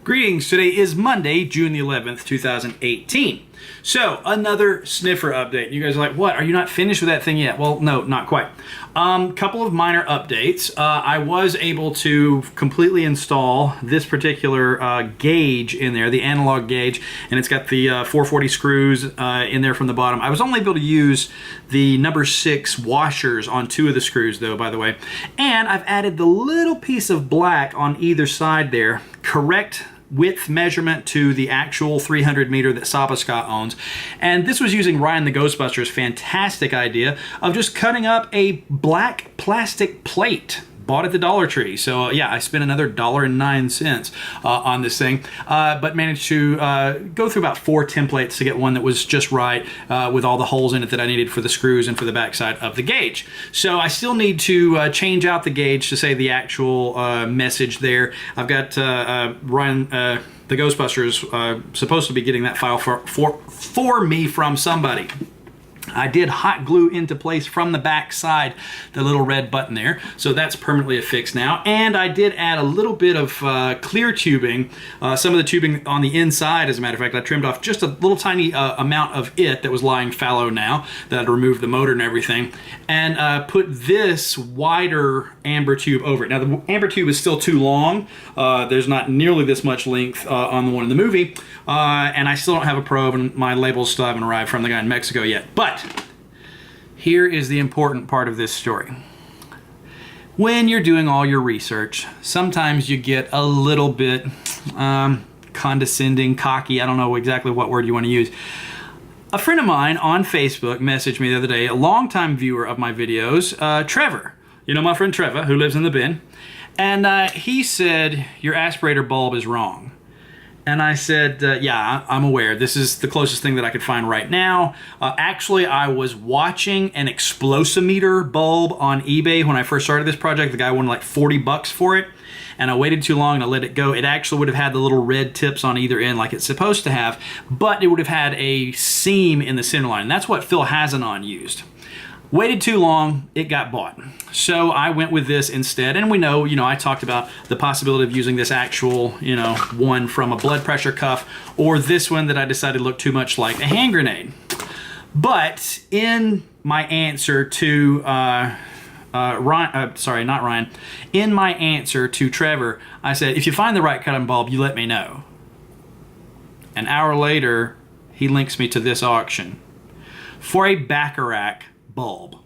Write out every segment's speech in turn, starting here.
Greetings, today is Monday, June the 11th, 2018. So, another Sniffer update. You guys are like, what? Are you not finished with that thing yet? Well, no, not quite. Couple of minor updates. I was able to completely install this particular gauge in there, the analog gauge, and it's got the 440 screws in there from the bottom. I was only able to use the number 6 washers on 2 of the screws, though, by the way. And I've added the little piece of black on either side there, correct width measurement to the actual 300 meter that Saba Scott owns. And this was using Ryan the Ghostbuster's fantastic idea of just cutting up a black plastic plate. Bought at the Dollar Tree. So yeah, I spent another $1.09 on this thing, but managed to go through about 4 templates to get one that was just right with all the holes in it that I needed for the screws and for the backside of the gauge. So I still need to change out the gauge to say the actual message there. I've got Ryan the Ghostbusters supposed to be getting that file for me from somebody. I did hot glue into place from the back side the little red button there, so that's permanently affixed now. And I did add a little bit of clear tubing, some of the tubing on the inside, as a matter of fact. I trimmed off just a little tiny amount of it that was lying fallow now, that I'd removed the motor and everything, and put this wider amber tube over it. Now the amber tube is still too long. There's not nearly this much length on the one in the movie, and I still don't have a probe, and my labels still haven't arrived from the guy in Mexico yet. But here is the important part of this story. When you're doing all your research, sometimes you get a little bit condescending, cocky, I don't know exactly what word you want to use. A friend of mine on Facebook messaged me the other day, a longtime viewer of my videos, Trevor. You know my friend Trevor, who lives in the bin. And he said, your aspirator bulb is wrong. And I said, yeah, I'm aware. This is the closest thing that I could find right now. Actually, I was watching an explosimeter bulb on eBay when I first started this project. The guy wanted like 40 bucks for it. And I waited too long and I let it go. It actually would have had the little red tips on either end like it's supposed to have, but it would have had a seam in the center line. And that's what Phil Hazanon used. Waited too long, it got bought. So I went with this instead, and we know, I talked about the possibility of using this actual, one from a blood pressure cuff, or this one that I decided looked too much like a hand grenade. But in my answer to, in my answer to Trevor, I said, if you find the right cutting bulb, you let me know. An hour later, he links me to this auction for a Bacharach bulb.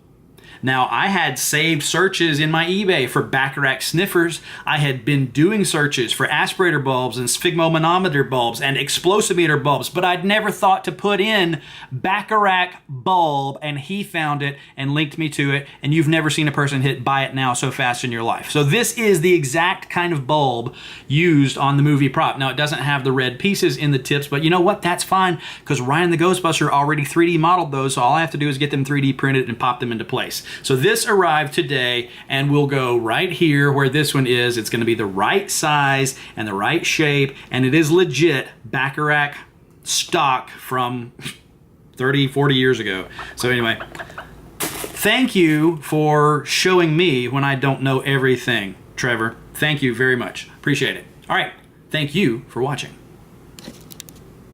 Now, I had saved searches in my eBay for Bacharach sniffers. I had been doing searches for aspirator bulbs and sphygmomanometer bulbs and explosimeter bulbs, but I'd never thought to put in Bacharach bulb, and he found it and linked me to it, and you've never seen a person hit buy it now so fast in your life. So this is the exact kind of bulb used on the movie prop. Now, it doesn't have the red pieces in the tips, but you know what? That's fine, because Ryan the Ghostbuster already 3D modeled those, so all I have to do is get them 3D printed and pop them into place. So this arrived today, and we'll go right here where this one is. It's going to be the right size and the right shape, and it is legit Bacharach stock from 30, 40 years ago. So anyway, thank you for showing me when I don't know everything, Trevor. Thank you very much. Appreciate it. All right, thank you for watching.